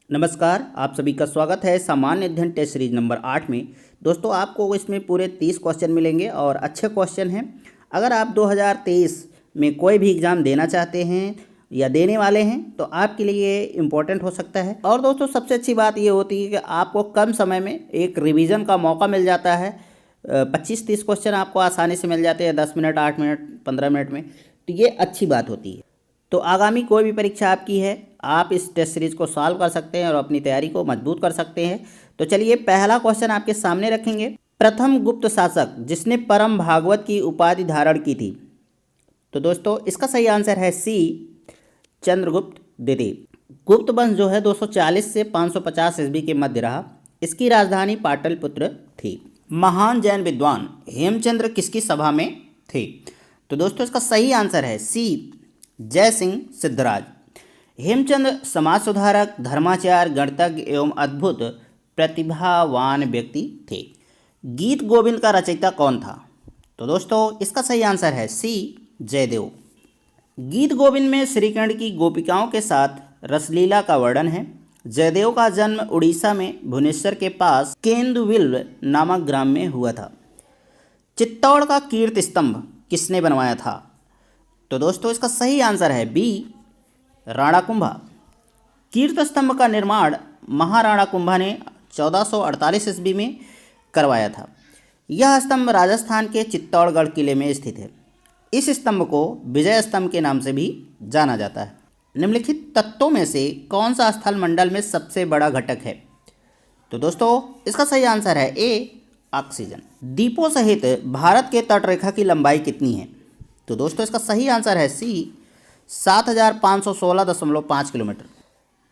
नमस्कार, आप सभी का स्वागत है सामान्य अध्ययन टेस्ट सीरीज नंबर 8 में। दोस्तों, आपको इसमें पूरे 30 क्वेश्चन मिलेंगे और अच्छे क्वेश्चन हैं। अगर आप 2023 में कोई भी एग्ज़ाम देना चाहते हैं या देने वाले हैं तो आपके लिए ये इम्पोर्टेंट हो सकता है। और दोस्तों, सबसे अच्छी बात ये होती है कि आपको कम समय में एक रिवीजन का मौका मिल जाता है। 25-30 क्वेश्चन आपको आसानी से मिल जाते हैं 10 मिनट, 8 मिनट, 15 मिनट में। तो ये अच्छी बात होती है। तो आगामी कोई भी परीक्षा आपकी है, आप इस टेस्ट सीरीज़ को सॉल्व कर सकते हैं और अपनी तैयारी को मजबूत कर सकते हैं। तो चलिए, पहला क्वेश्चन आपके सामने रखेंगे। प्रथम गुप्त शासक जिसने परम भागवत की उपाधि धारण की थी। तो दोस्तों, इसका सही आंसर है सी, चंद्रगुप्त द्वितीय। गुप्त वंश जो है 240 से 550 ईस्वी के मध्य रहा। इसकी राजधानी पाटलिपुत्र थी। महान जैन विद्वान हेमचंद्र किसकी सभा में थे? तो दोस्तों, इसका सही आंसर है सी, जय सिंह सिद्धराज। हेमचंद्र समाज सुधारक, धर्माचार्य, गणितज्ञ एवं अद्भुत प्रतिभावान व्यक्ति थे। गीत गोविंद का रचयिता कौन था? तो दोस्तों, इसका सही आंसर है सी, जयदेव। गीत गोविंद में श्रीकृष्ण की गोपिकाओं के साथ रसलीला का वर्णन है। जयदेव का जन्म उड़ीसा में भुवनेश्वर के पास केंदुविल्व नामक ग्राम में हुआ था। चित्तौड़ का कीर्ति स्तंभ किसने बनवाया था? तो दोस्तों, इसका सही आंसर है बी, राणा कुंभा। कीर्ति स्तंभ का निर्माण महाराणा कुंभा ने 1448 ईस्वी में करवाया था। यह स्तंभ राजस्थान के चित्तौड़गढ़ किले में स्थित है। इस स्तंभ को विजय स्तंभ के नाम से भी जाना जाता है। निम्नलिखित तत्वों में से कौन सा स्थल मंडल में सबसे बड़ा घटक है? तो दोस्तों, इसका सही आंसर है ए, ऑक्सीजन। द्वीपों सहित भारत के तटरेखा की लंबाई कितनी है? तो दोस्तों, इसका सही आंसर है सी, 7516.5 किलोमीटर।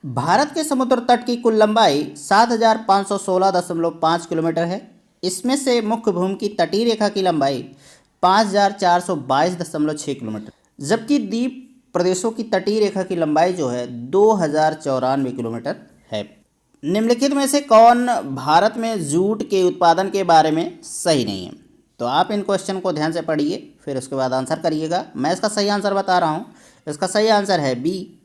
भारत के समुद्र तट की कुल लंबाई 7516.5 किलोमीटर है। इसमें से मुख्य भूमि की तटीय रेखा की लंबाई 5422.6 किलोमीटर, जबकि द्वीप प्रदेशों की तटीय रेखा की लंबाई जो है 2094 किलोमीटर है। निम्नलिखित में से कौन भारत में जूट के उत्पादन के बारे में सही नहीं है? तो आप इन क्वेश्चन को ध्यान से पढ़िए, फिर उसके बाद आंसर करिएगा। मैं इसका सही आंसर बता रहा हूँ। इसका सही आंसर है बी,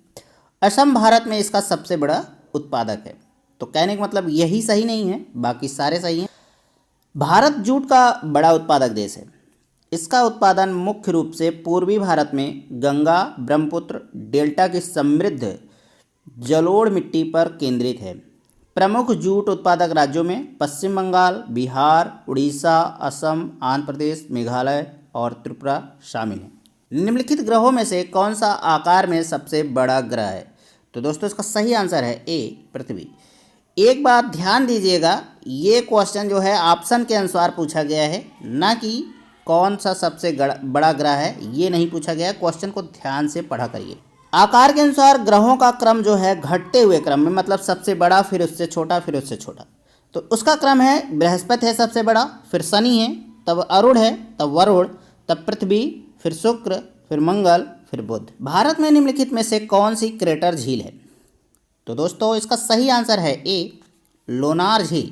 असम भारत में इसका सबसे बड़ा उत्पादक है। तो कहने का मतलब यही सही नहीं है, बाकी सारे सही हैं। भारत जूट का बड़ा उत्पादक देश है। इसका उत्पादन मुख्य रूप से पूर्वी भारत में गंगा ब्रह्मपुत्र डेल्टा की समृद्ध जलोढ़ मिट्टी पर केंद्रित है। प्रमुख जूट उत्पादक राज्यों में पश्चिम बंगाल, बिहार, उड़ीसा, असम, आंध्र प्रदेश, मेघालय और त्रिपुरा शामिल हैं। निम्नलिखित ग्रहों में से कौन सा आकार में सबसे बड़ा ग्रह है? तो दोस्तों, इसका सही आंसर है ए, पृथ्वी। एक बात ध्यान दीजिएगा, ये क्वेश्चन जो है ऑप्शन के अनुसार पूछा गया है, ना कि कौन सा सबसे बड़ा ग्रह है ये नहीं पूछा गया। क्वेश्चन को ध्यान से पढ़ा करिए। आकार के अनुसार ग्रहों का क्रम जो है घटते हुए क्रम में, मतलब सबसे बड़ा, फिर उससे छोटा, फिर उससे छोटा। तो उसका क्रम है, बृहस्पति है सबसे बड़ा, फिर शनि है, तब अरुण है, तब वरुण, तब पृथ्वी, फिर शुक्र, फिर मंगल, फिर बुध। भारत में निम्नलिखित में से कौन सी क्रेटर झील है? तो दोस्तों, इसका सही आंसर है ए, लोनार झील।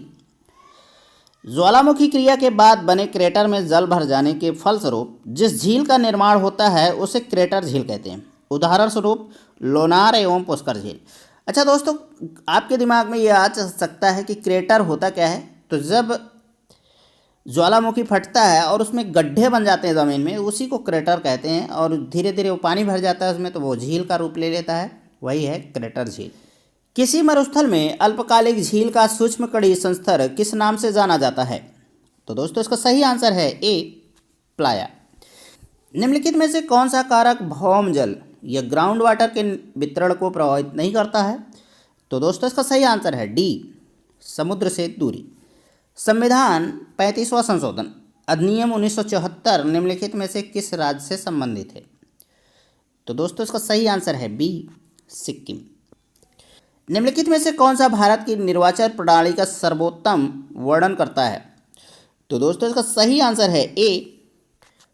ज्वालामुखी क्रिया के बाद बने क्रेटर में जल भर जाने के फलस्वरूप जिस झील का निर्माण होता है उसे क्रेटर झील कहते हैं। उदाहरण स्वरूप लोनार एवं पुष्कर झील। अच्छा दोस्तों, आपके दिमाग में ये आ सकता है कि क्रेटर होता क्या है। तो जब ज्वालामुखी फटता है और उसमें गड्ढे बन जाते हैं ज़मीन में, उसी को क्रेटर कहते हैं। और धीरे धीरे वो पानी भर जाता है उसमें, तो वो झील का रूप ले लेता है, वही है क्रेटर झील। किसी मरुस्थल में अल्पकालिक झील का सूक्ष्म कड़ी संस्तर किस नाम से जाना जाता है? तो दोस्तों, इसका सही आंसर है ए, प्लाया। निम्नलिखित में से कौन सा कारक भौम जल या ग्राउंड वाटर के वितरण को प्रभावित नहीं करता है? तो दोस्तों, इसका सही आंसर है डी, समुद्र से दूरी। संविधान 35वां संशोधन अधिनियम 1974 निम्नलिखित में से किस राज्य से संबंधित है? तो दोस्तों, इसका सही आंसर है बी, सिक्किम। निम्नलिखित में से कौन सा भारत की निर्वाचन प्रणाली का सर्वोत्तम वर्णन करता है? तो दोस्तों, इसका सही आंसर है ए,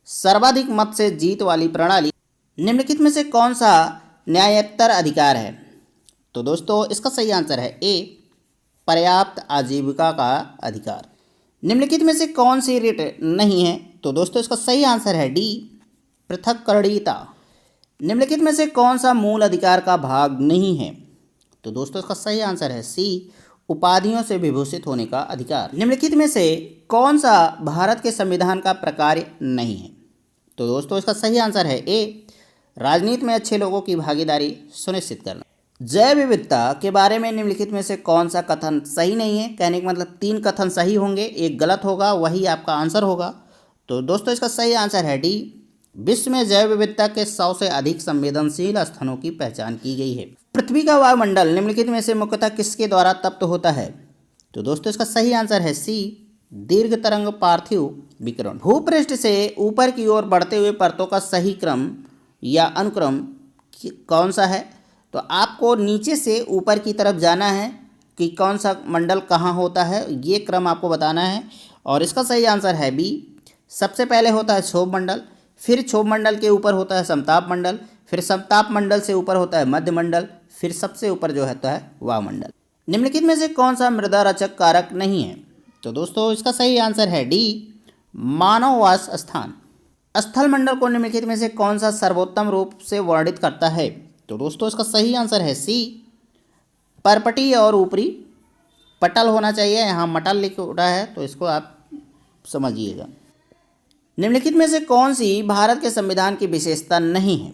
सर्वाधिक मत से जीत वाली प्रणाली। निम्नलिखित में से कौन सा न्यायोत्तर अधिकार है? तो दोस्तों, इसका सही आंसर है ए, पर्याप्त आजीविका का अधिकार। निम्नलिखित में से कौन सी रिट नहीं है? तो दोस्तों, इसका सही आंसर है डी, पृथक्करणीयता। निम्नलिखित में से कौन सा मूल अधिकार का भाग नहीं है? तो दोस्तों इसका सही आंसर है सी, उपाधियों से विभूषित होने का अधिकार। निम्नलिखित में से कौन सा भारत के संविधान का प्रकार्य नहीं है? तो दोस्तों इसका सही आंसर है ए, राजनीति में अच्छे लोगों की भागीदारी सुनिश्चित करना। जैव विविधता के बारे में निम्नलिखित में से कौन सा कथन सही नहीं है? कहने का मतलब 3 कथन सही होंगे, एक गलत होगा, वही आपका आंसर होगा। तो दोस्तों इसका सही आंसर है डी, विश्व में जैव विविधता के 100 से अधिक संवेदनशील स्थानों की पहचान की गई है। पृथ्वी का वायुमंडल निम्नलिखित में से मुख्यतः किसके द्वारा तप्त होता है? तो दोस्तों इसका सही आंसर है सी, दीर्घ तरंग पार्थिव विकिरण। भूपृष्ठ से ऊपर की ओर बढ़ते हुए परतों का सही क्रम या अनुक्रम कौन सा है? तो आपको नीचे से ऊपर की तरफ जाना है कि कौन सा मंडल कहाँ होता है, ये क्रम आपको बताना है। और इसका सही आंसर है बी, सबसे पहले होता है क्षोभ मंडल, फिर क्षोभ मंडल के ऊपर होता है समताप मंडल, फिर समताप मंडल से ऊपर होता है मध्य मंडल, फिर सबसे ऊपर जो होता है वायुमंडल। निम्नलिखित में से कौन सा मृदा रचक कारक नहीं है? तो दोस्तों इसका सही आंसर है डी, मानववास स्थान। स्थल मंडल को निम्नलिखित में से कौन सा सर्वोत्तम रूप से वर्णित करता है? तो दोस्तों इसका सही आंसर है सी, परपटी और ऊपरी पटल होना चाहिए, यहाँ मटल लिखा है तो इसको आप समझिएगा। निम्नलिखित में से कौन सी भारत के संविधान की विशेषता नहीं है?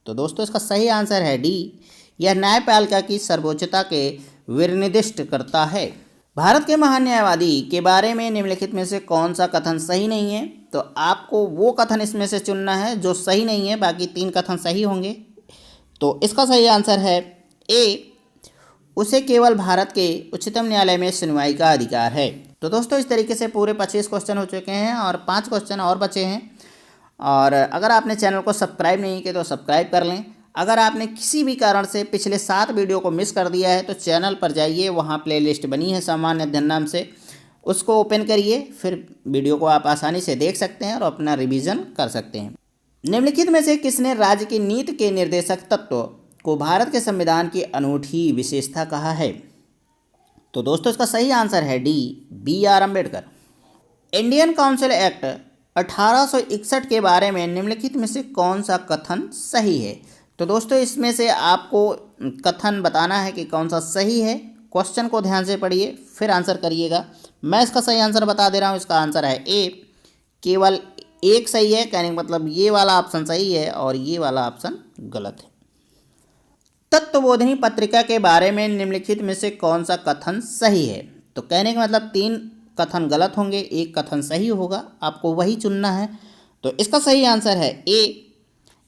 तो दोस्तों इसका सही आंसर है डी, यह न्यायपालिका की सर्वोच्चता के विनिर्दिष्ट करता है। भारत के महान न्यायवादी के बारे में निम्नलिखित में से कौन सा कथन सही नहीं है? तो आपको वो कथन इसमें से चुनना है जो सही नहीं है, बाकी 3 कथन सही होंगे। तो इसका सही आंसर है ए, उसे केवल भारत के उच्चतम न्यायालय में सुनवाई का अधिकार है। तो दोस्तों इस तरीके से पूरे 25 क्वेश्चन हो चुके हैं और 5 क्वेश्चन और बचे हैं। और अगर आपने चैनल को सब्सक्राइब नहीं किया तो सब्सक्राइब कर लें। अगर आपने किसी भी कारण से पिछले 7 वीडियो को मिस कर दिया है तो चैनल पर जाइए, वहाँ प्लेलिस्ट बनी है सामान्य अध्ययन नाम से, उसको ओपन करिए, फिर वीडियो को आप आसानी से देख सकते हैं और अपना रिवीजन कर सकते हैं। निम्नलिखित में से किसने राज्य की नीति के निर्देशक तत्व को भारत के संविधान की अनूठी विशेषता कहा है? तो दोस्तों इसका सही आंसर है D, BR Ambedkar. Indian council act 1861 के बारे में निम्नलिखित में से कौन सा कथन सही है? तो दोस्तों इसमें से आपको कथन बताना है कि कौन सा सही है। क्वेश्चन को ध्यान से पढ़िए फिर आंसर करिएगा। मैं इसका सही आंसर बता दे रहा हूँ, इसका आंसर है ए, केवल एक सही है। कहने का मतलब ये वाला ऑप्शन सही है और ये वाला ऑप्शन गलत है। तत्वबोधिनी पत्रिका के बारे में निम्नलिखित में से कौन सा कथन सही है? तो कहने का मतलब 3 कथन गलत होंगे, एक कथन सही होगा, आपको वही चुनना है। तो इसका सही आंसर है ए,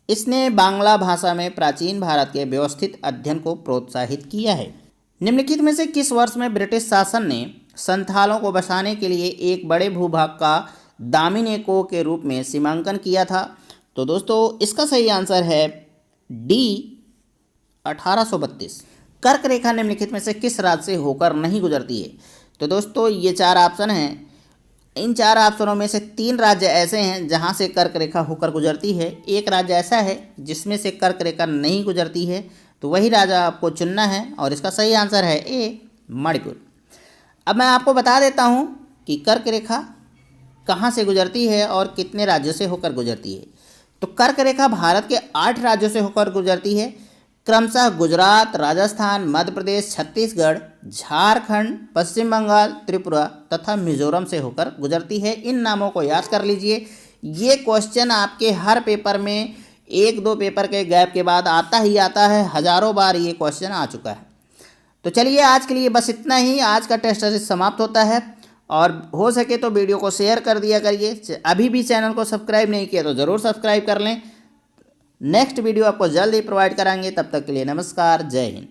इसने बांग्ला भाषा में प्राचीन भारत के व्यवस्थित अध्ययन को प्रोत्साहित किया है। निम्नलिखित में से किस वर्ष में ब्रिटिश शासन ने संथालों को बसाने के लिए एक बड़े भूभाग का दामिनी को के रूप में सीमांकन किया था? तो दोस्तों इसका सही आंसर है डी, 1832। कर्क रेखा निम्नलिखित में से किस राज्य से होकर नहीं गुजरती है? तो दोस्तों ये 4 ऑप्शन हैं, इन 4 ऑप्शनों में से 3 राज्य ऐसे हैं जहां से कर्क रेखा होकर गुजरती है, एक राज्य ऐसा है जिसमें से कर्क रेखा नहीं गुजरती है, तो वही राज्य आपको चुनना है और इसका सही आंसर है ए, मणिपुर। अब मैं आपको बता देता हूं कि कर्क रेखा कहां से गुजरती है और कितने राज्यों से होकर गुजरती है। तो कर्क रेखा भारत के 8 राज्यों से होकर गुजरती है, क्रमशः गुजरात, राजस्थान, मध्य प्रदेश, छत्तीसगढ़, झारखंड, पश्चिम बंगाल, त्रिपुरा तथा मिजोरम से होकर गुजरती है। इन नामों को याद कर लीजिए। ये क्वेश्चन आपके हर पेपर में 1-2 पेपर के गैप के बाद आता ही आता है, हजारों बार ये क्वेश्चन आ चुका है। तो चलिए आज के लिए बस इतना ही। आज का टेस्ट समाप्त होता है और हो सके तो वीडियो को शेयर कर दिया करिए। अभी भी चैनल को सब्सक्राइब नहीं किया तो ज़रूर सब्सक्राइब कर लें। नेक्स्ट वीडियो आपको जल्द ही प्रोवाइड कराएंगे। तब तक के लिए नमस्कार, जय हिंद।